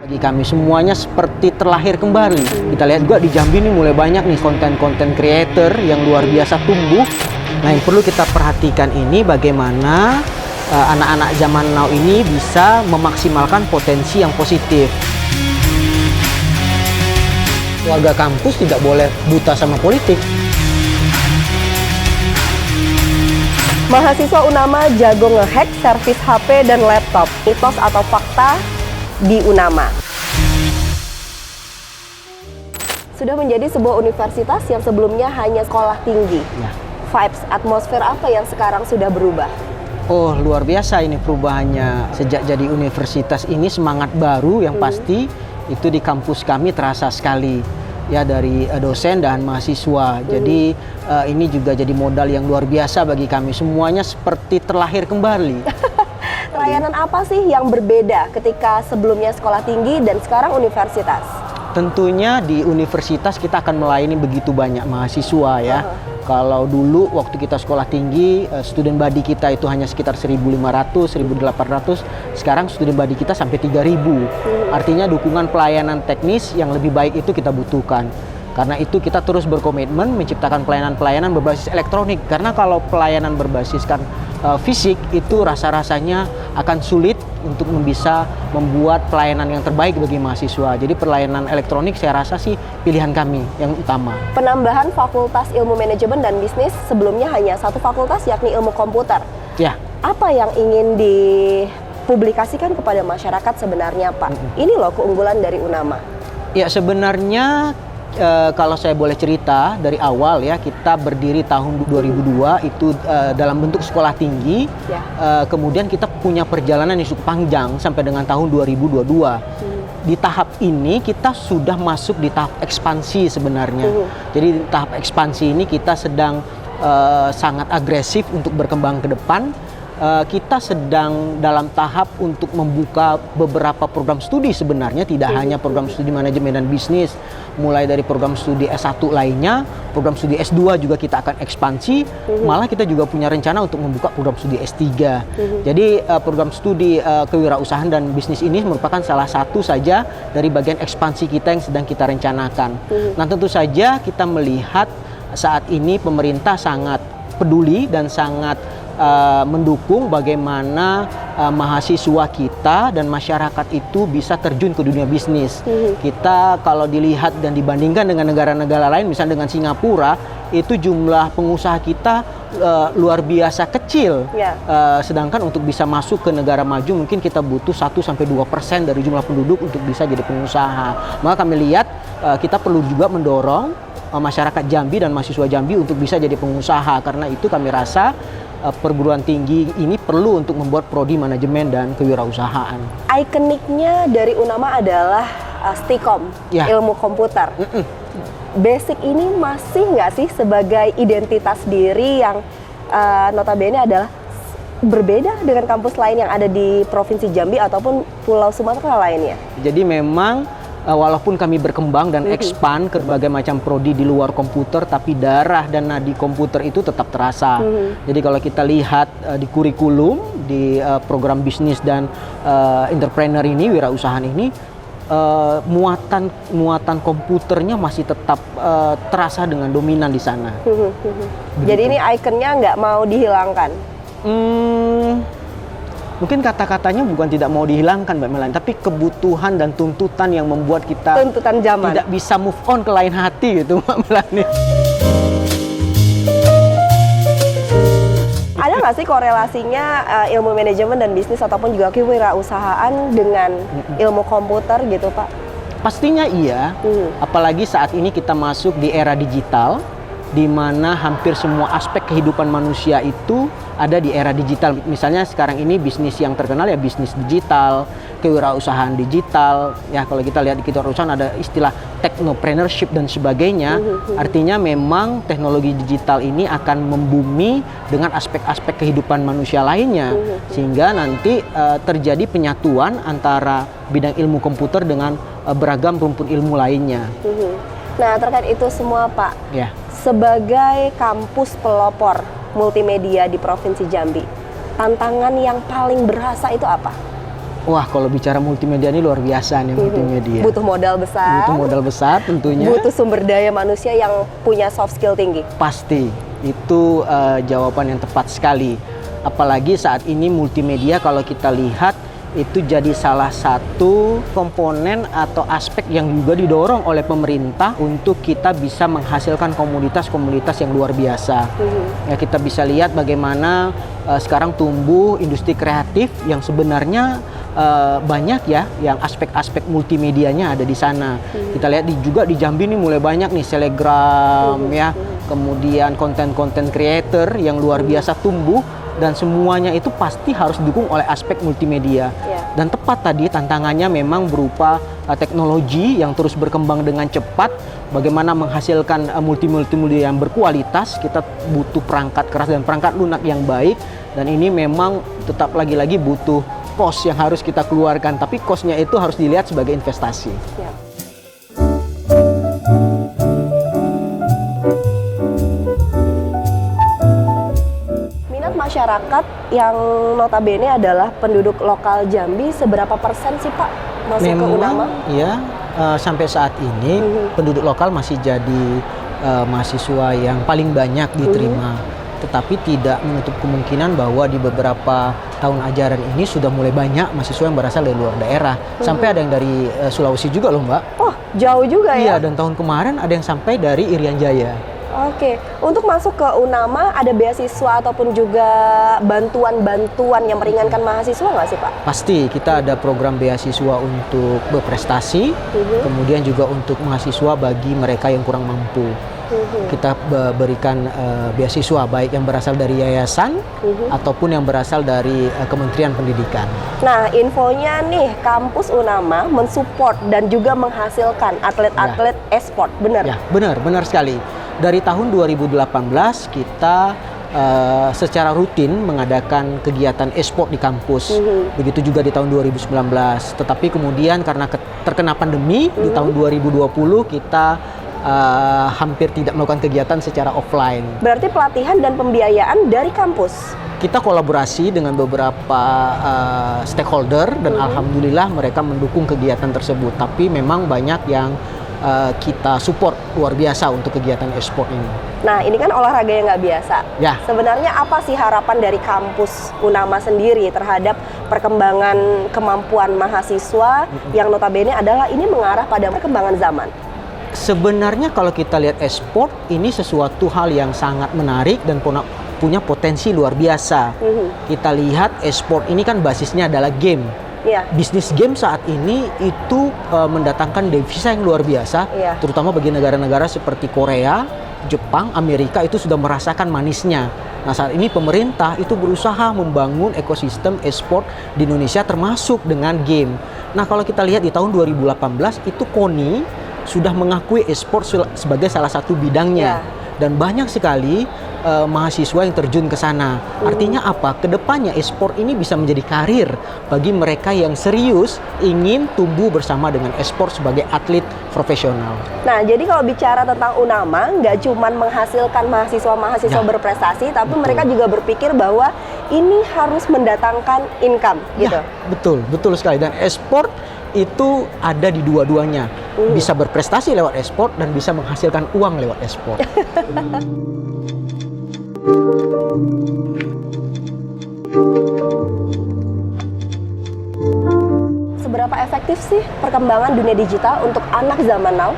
Bagi kami semuanya seperti terlahir kembali. Kita lihat juga di Jambi ini mulai banyak nih konten-konten creator yang luar biasa tumbuh. Nah, yang perlu kita perhatikan ini bagaimana anak-anak zaman now ini bisa memaksimalkan potensi yang positif. Warga kampus tidak boleh buta sama politik. Mahasiswa UNAMA jago ngehack servis HP dan laptop. Mitos atau fakta di UNAMA. Sudah menjadi sebuah universitas yang sebelumnya hanya sekolah tinggi. Ya. Vibes, atmosfer apa yang sekarang sudah berubah? Oh, luar biasa ini perubahannya. Sejak jadi universitas ini semangat baru yang pasti itu di kampus kami terasa sekali. Ya, dari dosen dan mahasiswa. Jadi ini juga jadi modal yang luar biasa bagi kami. Semuanya seperti terlahir kembali. Layanan apa sih yang berbeda ketika sebelumnya sekolah tinggi dan sekarang universitas? Tentunya di universitas kita akan melayani begitu banyak mahasiswa ya. Kalau dulu waktu kita sekolah tinggi, student body kita itu hanya sekitar 1.500, 1.800. Sekarang student body kita sampai 3.000. Artinya dukungan pelayanan teknis yang lebih baik itu kita butuhkan. Karena itu kita terus berkomitmen menciptakan pelayanan-pelayanan berbasis elektronik. Karena kalau pelayanan berbasiskan fisik itu rasa-rasanya akan sulit untuk bisa membuat pelayanan yang terbaik bagi mahasiswa. Jadi pelayanan elektronik saya rasa sih pilihan kami yang utama. Penambahan Fakultas Ilmu Manajemen dan Bisnis sebelumnya hanya satu fakultas yakni Ilmu Komputer. Ya. Apa yang ingin dipublikasikan kepada masyarakat sebenarnya, Pak? Ini loh keunggulan dari UNAMA. Ya, sebenarnya kalau saya boleh cerita dari awal ya, kita berdiri tahun 2002 itu dalam bentuk sekolah tinggi. Ya. Kemudian kita punya perjalanan yang cukup panjang sampai dengan tahun 2022. Di tahap ini kita sudah masuk di tahap ekspansi sebenarnya. Jadi di tahap ekspansi ini kita sedang sangat agresif untuk berkembang ke depan. Kita sedang dalam tahap untuk membuka beberapa program studi sebenarnya, tidak hanya program studi manajemen dan bisnis, mulai dari program studi S1 lainnya, program studi S2 juga kita akan ekspansi, malah kita juga punya rencana untuk membuka program studi S3. Jadi program studi kewirausahaan dan bisnis ini merupakan salah satu saja dari bagian ekspansi kita yang sedang kita rencanakan. Nah, tentu saja kita melihat saat ini pemerintah sangat peduli dan sangat mendukung bagaimana mahasiswa kita dan masyarakat itu bisa terjun ke dunia bisnis. Kita kalau dilihat dan dibandingkan dengan negara-negara lain, misalnya dengan Singapura, itu jumlah pengusaha kita luar biasa kecil. Sedangkan untuk bisa masuk ke negara maju mungkin kita butuh 1-2% dari jumlah penduduk untuk bisa jadi pengusaha. Maka kami lihat kita perlu juga mendorong masyarakat Jambi dan mahasiswa Jambi untuk bisa jadi pengusaha. Karena itu kami rasa perguruan tinggi ini perlu untuk membuat prodi manajemen dan kewirausahaan. Ikoniknya dari UNAMA adalah Stikom, ilmu komputer. Basic ini masih nggak sih sebagai identitas diri yang notabene adalah berbeda dengan kampus lain yang ada di Provinsi Jambi ataupun Pulau Sumatera lainnya? Jadi memang walaupun kami berkembang dan expand ke berbagai macam prodi di luar komputer, tapi darah dan nadi komputer itu tetap terasa. Jadi kalau kita lihat di kurikulum, di program bisnis dan entrepreneur ini, wirausahaan ini, muatan komputernya masih tetap terasa dengan dominan di sana. Jadi ini ikonnya nggak mau dihilangkan? Mungkin kata-katanya bukan tidak mau dihilangkan, Mbak Melani, tapi kebutuhan dan tuntutan yang membuat kita tuntutan zaman tidak bisa move on ke lain hati gitu, Mbak Melani. Ada nggak sih korelasinya ilmu manajemen dan bisnis ataupun juga kewirausahaan dengan ilmu komputer gitu, Pak? Pastinya iya, apalagi saat ini kita masuk di era digital, di mana hampir semua aspek kehidupan manusia itu ada di era digital. Misalnya sekarang ini bisnis yang terkenal ya bisnis digital, kewirausahaan digital. Ya kalau kita lihat di kewirausahaan ada istilah technopreneurship dan sebagainya. Artinya memang teknologi digital ini akan membumi dengan aspek-aspek kehidupan manusia lainnya. Sehingga nanti terjadi penyatuan antara bidang ilmu komputer dengan beragam rumpun ilmu lainnya. Nah, terkait itu semua, Pak, ya. Sebagai kampus pelopor multimedia di Provinsi Jambi, tantangan yang paling berasa itu apa? Wah, kalau bicara multimedia ini luar biasa nih multimedia. Butuh modal besar. Butuh modal besar tentunya. Butuh sumber daya manusia yang punya soft skill tinggi. Pasti, itu jawaban yang tepat sekali. Apalagi saat ini multimedia kalau kita lihat itu jadi salah satu komponen atau aspek yang juga didorong oleh pemerintah untuk kita bisa menghasilkan komoditas-komoditas yang luar biasa. Ya, kita bisa lihat bagaimana sekarang tumbuh industri kreatif yang sebenarnya banyak ya, yang aspek-aspek multimedianya ada di sana. Kita lihat juga di Jambi ini mulai banyak nih selegram ya, kemudian konten-konten creator yang luar biasa tumbuh. Dan semuanya itu pasti harus didukung oleh aspek multimedia. Dan tepat tadi tantangannya memang berupa teknologi yang terus berkembang dengan cepat. Bagaimana menghasilkan multimedia yang berkualitas, kita butuh perangkat keras dan perangkat lunak yang baik. Dan ini memang tetap lagi-lagi butuh cost yang harus kita keluarkan. Tapi cost-nya itu harus dilihat sebagai investasi. Masyarakat yang notabene adalah penduduk lokal Jambi, seberapa persen sih Pak masuk ke Unama? Ya, sampai saat ini penduduk lokal masih jadi mahasiswa yang paling banyak diterima. Tetapi tidak menutup kemungkinan bahwa di beberapa tahun ajaran ini sudah mulai banyak mahasiswa yang berasal dari luar daerah. Sampai ada yang dari Sulawesi juga loh Mbak. Oh, jauh juga ya? Iya, dan tahun kemarin ada yang sampai dari Irian Jaya. Oke, untuk masuk ke Unama ada beasiswa ataupun juga bantuan-bantuan yang meringankan mahasiswa nggak sih Pak? Pasti, kita ada program beasiswa untuk berprestasi, kemudian juga untuk mahasiswa bagi mereka yang kurang mampu. Kita berikan beasiswa baik yang berasal dari yayasan ataupun yang berasal dari Kementerian Pendidikan. Nah, infonya nih, kampus Unama mensupport dan juga menghasilkan atlet-atlet e-sport, benar? Ya, benar sekali. Dari tahun 2018 kita secara rutin mengadakan kegiatan e-sport di kampus. Begitu juga di tahun 2019. Tetapi kemudian karena terkena pandemi di tahun 2020 kita hampir tidak melakukan kegiatan secara offline. Berarti pelatihan dan pembiayaan dari kampus? Kita kolaborasi dengan beberapa stakeholder dan alhamdulillah mereka mendukung kegiatan tersebut. Tapi memang banyak yang kita support luar biasa untuk kegiatan e-sport ini. Nah, ini kan olahraga yang nggak biasa. Ya. Sebenarnya apa sih harapan dari kampus Unama sendiri terhadap perkembangan kemampuan mahasiswa yang notabene adalah ini mengarah pada perkembangan zaman? Sebenarnya kalau kita lihat e-sport ini sesuatu hal yang sangat menarik dan punya potensi luar biasa. Kita lihat e-sport ini kan basisnya adalah game. Bisnis game saat ini itu mendatangkan devisa yang luar biasa, terutama bagi negara-negara seperti Korea, Jepang, Amerika itu sudah merasakan manisnya. Nah, saat ini pemerintah itu berusaha membangun ekosistem e-sport di Indonesia termasuk dengan game. Nah, kalau kita lihat di tahun 2018 itu KONI sudah mengakui e-sport sebagai salah satu bidangnya. Dan banyak sekali mahasiswa yang terjun ke sana. Artinya apa? Kedepannya e-sport ini bisa menjadi karir bagi mereka yang serius ingin tumbuh bersama dengan e-sport sebagai atlet profesional. Nah, jadi kalau bicara tentang Unama, nggak cuma menghasilkan mahasiswa-mahasiswa berprestasi, tapi mereka juga berpikir bahwa ini harus mendatangkan income, gitu. Betul sekali. Dan e-sport itu ada di dua-duanya. Bisa berprestasi lewat e-sport dan bisa menghasilkan uang lewat e-sport. Seberapa efektif sih perkembangan dunia digital untuk anak zaman now?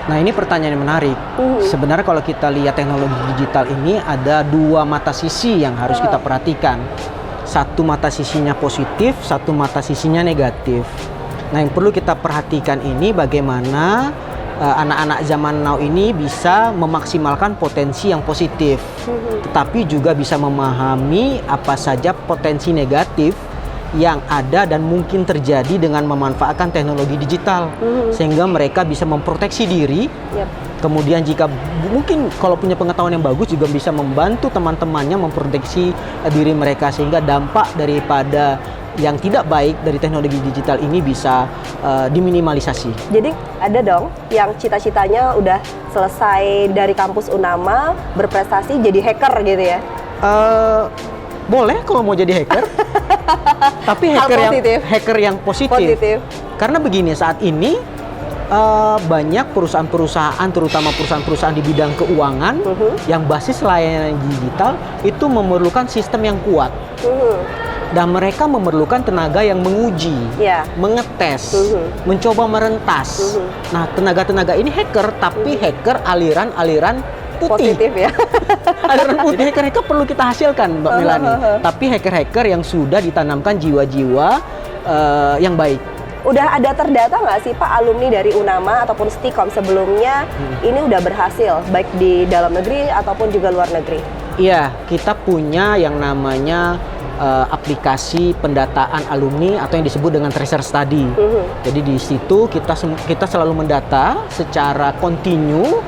Nah, ini pertanyaan yang menarik. Sebenarnya kalau kita lihat teknologi digital ini ada dua mata sisi yang harus kita perhatikan. Satu mata sisinya positif, satu mata sisinya negatif. Nah, yang perlu kita perhatikan ini bagaimana anak-anak zaman now ini bisa memaksimalkan potensi yang positif, tetapi juga bisa memahami apa saja potensi negatif yang ada dan mungkin terjadi dengan memanfaatkan teknologi digital, sehingga mereka bisa memproteksi diri. Kemudian jika mungkin kalau punya pengetahuan yang bagus juga bisa membantu teman-temannya memproteksi diri mereka, sehingga dampak daripada yang tidak baik dari teknologi digital ini bisa diminimalisasi. Jadi ada dong yang cita-citanya udah selesai dari kampus Unama, berprestasi jadi hacker gitu ya? Boleh kalau mau jadi hacker. Tapi hacker yang positif. Karena begini, saat ini banyak perusahaan-perusahaan, terutama perusahaan-perusahaan di bidang keuangan yang basis layanan digital itu memerlukan sistem yang kuat. Dan mereka memerlukan tenaga yang menguji, mengetes, mencoba merentas. Nah, tenaga-tenaga ini hacker, tapi hacker aliran-aliran putih. Positif ya. Aliran putih. Hacker-hacker perlu kita hasilkan, Mbak Melani. Tapi hacker-hacker yang sudah ditanamkan jiwa-jiwa yang baik. Udah ada terdata nggak sih Pak alumni dari Unama ataupun Stikom sebelumnya ini udah berhasil baik di dalam negeri ataupun juga luar negeri? Iya, kita punya yang namanya aplikasi pendataan alumni atau yang disebut dengan tracer study. Jadi di situ kita selalu mendata secara kontinu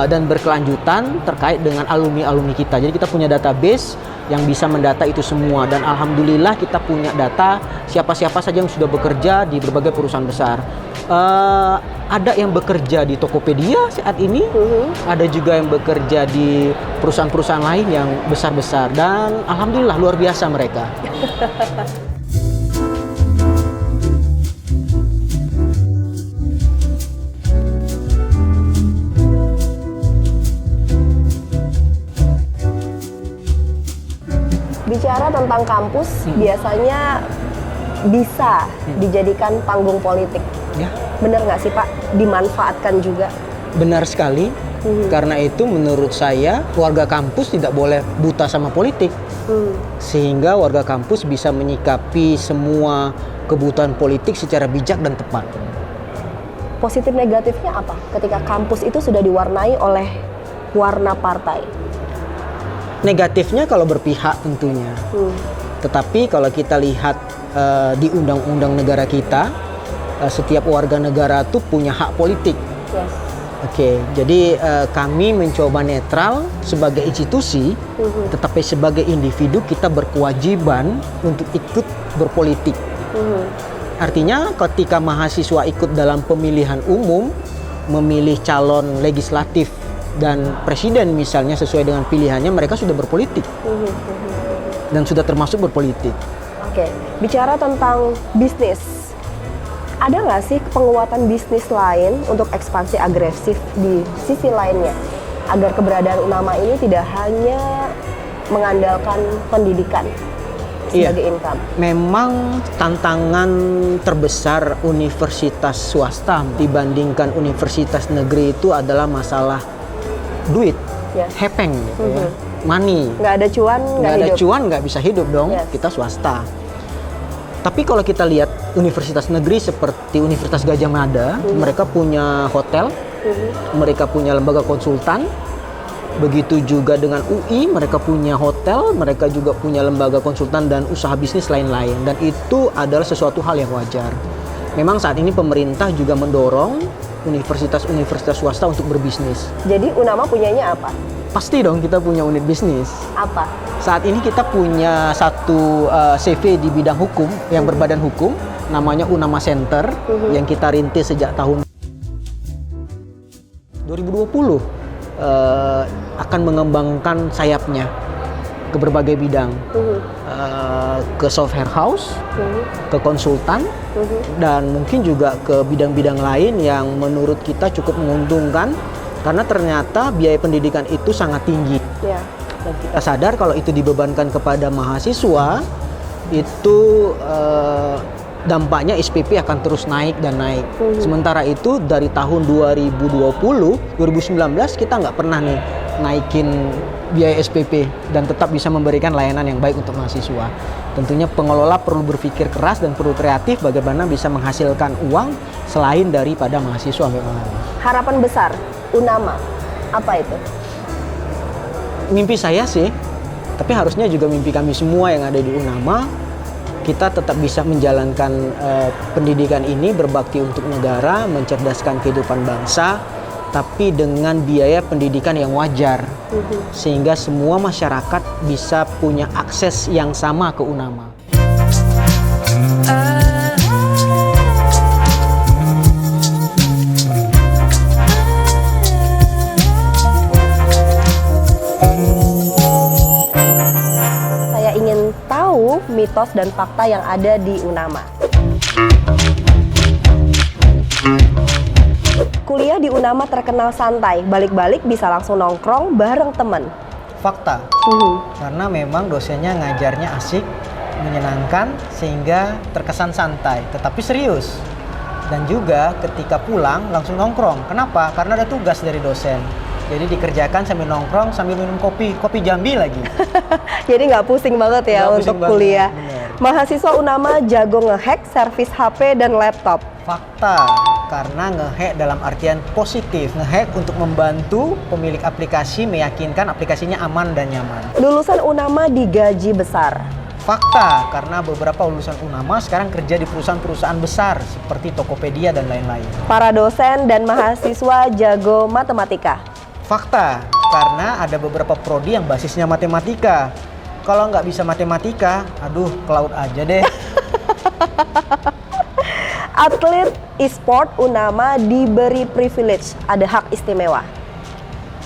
dan berkelanjutan terkait dengan alumni kita. Jadi kita punya database yang bisa mendata itu semua, dan alhamdulillah kita punya data siapa-siapa saja yang sudah bekerja di berbagai perusahaan besar. Ada yang bekerja di Tokopedia saat ini, ada juga yang bekerja di perusahaan-perusahaan lain yang besar-besar, dan alhamdulillah luar biasa mereka. Bicara tentang kampus, biasanya bisa dijadikan panggung politik. Ya. Benar nggak sih Pak? Dimanfaatkan juga? Benar sekali. Karena itu menurut saya warga kampus tidak boleh buta sama politik. Sehingga warga kampus bisa menyikapi semua kebutuhan politik secara bijak dan tepat. Positif negatifnya apa ketika kampus itu sudah diwarnai oleh warna partai? Negatifnya kalau berpihak tentunya. Tetapi kalau kita lihat di undang-undang negara kita, setiap warga negara itu punya hak politik. Oke, jadi kami mencoba netral sebagai institusi, tetapi sebagai individu kita berkewajiban untuk ikut berpolitik. Artinya ketika mahasiswa ikut dalam pemilihan umum, memilih calon legislatif dan presiden misalnya sesuai dengan pilihannya, mereka sudah berpolitik dan sudah termasuk berpolitik. Oke, bicara tentang bisnis, ada nggak sih penguatan bisnis lain untuk ekspansi agresif di sisi lainnya agar keberadaan Unama ini tidak hanya mengandalkan pendidikan sebagai income? Memang tantangan terbesar universitas swasta dibandingkan universitas negeri itu adalah masalah duit, hepeng gitu ya. Money. Nggak ada cuan, nggak bisa hidup dong. Kita swasta. Tapi kalau kita lihat universitas negeri seperti Universitas Gadjah Mada, mereka punya hotel, mereka punya lembaga konsultan. Begitu juga dengan UI, mereka punya hotel, mereka juga punya lembaga konsultan dan usaha bisnis lain-lain. Dan itu adalah sesuatu hal yang wajar. Memang saat ini pemerintah juga mendorong universitas-universitas swasta untuk berbisnis. Jadi Unama punyanya apa? Pasti dong kita punya unit bisnis. Apa? Saat ini kita punya satu CV di bidang hukum yang berbadan hukum, namanya Unama Center, yang kita rintis sejak tahun 2020. Akan mengembangkan sayapnya ke berbagai bidang, ke software house, ke konsultan, dan mungkin juga ke bidang-bidang lain yang menurut kita cukup menguntungkan karena ternyata biaya pendidikan itu sangat tinggi. Dan kita sadar kalau itu dibebankan kepada mahasiswa, itu dampaknya SPP akan terus naik dan naik. Sementara itu dari tahun 2020, 2019 kita nggak pernah nih naikin biaya SPP dan tetap bisa memberikan layanan yang baik untuk mahasiswa. Tentunya pengelola perlu berpikir keras dan perlu kreatif bagaimana bisa menghasilkan uang selain daripada mahasiswa memang. Harapan besar Unama apa itu? Mimpi saya sih, tapi harusnya juga mimpi kami semua yang ada di Unama, kita tetap bisa menjalankan pendidikan ini berbakti untuk negara, mencerdaskan kehidupan bangsa, tapi dengan biaya pendidikan yang wajar, sehingga semua masyarakat bisa punya akses yang sama ke Unama. mitos dan fakta yang ada di UNAMA. Kuliah di UNAMA terkenal santai, balik-balik bisa langsung nongkrong bareng temen. Fakta, karena memang dosennya ngajarnya asik, menyenangkan, sehingga terkesan santai, tetapi serius. Dan juga ketika pulang langsung nongkrong. Kenapa? Karena ada tugas dari dosen. Jadi dikerjakan sambil nongkrong, sambil minum kopi Jambi lagi. Jadi nggak pusing banget ya Nggak untuk pusing kuliah. banget, bener. Mahasiswa UNAMA jago ngehack servis HP dan laptop. Fakta, karena ngehack dalam artian positif. Ngehack untuk membantu pemilik aplikasi meyakinkan aplikasinya aman dan nyaman. Lulusan UNAMA digaji besar. Fakta, karena beberapa lulusan UNAMA sekarang kerja di perusahaan-perusahaan besar seperti Tokopedia dan lain-lain. Para dosen dan mahasiswa jago matematika. Fakta, karena ada beberapa prodi yang basisnya matematika. Kalau nggak bisa matematika, aduh, ke laut aja deh. Atlet e-sport UNAMA diberi privilege, ada hak istimewa.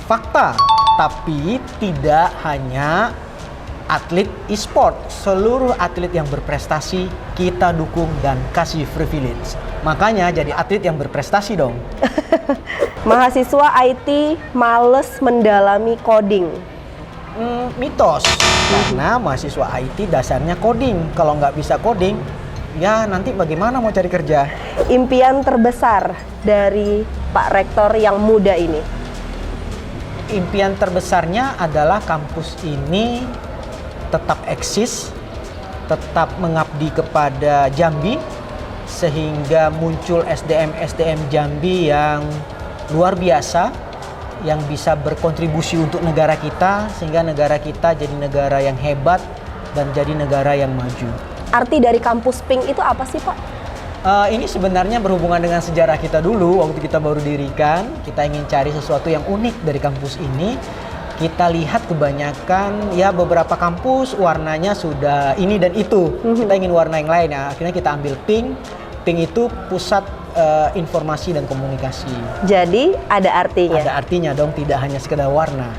Fakta, tapi tidak hanya atlet e-sport. Seluruh atlet yang berprestasi kita dukung dan kasih privilege. Makanya jadi atlet yang berprestasi dong. Mahasiswa IT males mendalami coding. Mitos, karena mahasiswa IT dasarnya coding. Kalau nggak bisa coding, ya nanti bagaimana mau cari kerja? Impian terbesar dari Pak Rektor yang muda ini. Impian terbesarnya adalah kampus ini tetap eksis, tetap mengabdi kepada Jambi, sehingga muncul SDM Jambi yang luar biasa, yang bisa berkontribusi untuk negara kita, sehingga negara kita jadi negara yang hebat dan jadi negara yang maju. Arti dari kampus Pink itu apa sih, Pak? Ini sebenarnya berhubungan dengan sejarah kita dulu, waktu kita baru dirikan. Kita ingin cari sesuatu yang unik dari kampus ini. Kita lihat kebanyakan, ya beberapa kampus warnanya sudah ini dan itu. Kita ingin warna yang lain, ya. Akhirnya kita ambil Pink. Pink itu pusat informasi dan komunikasi. Jadi ada artinya. Ada artinya dong, tidak hanya sekedar warna.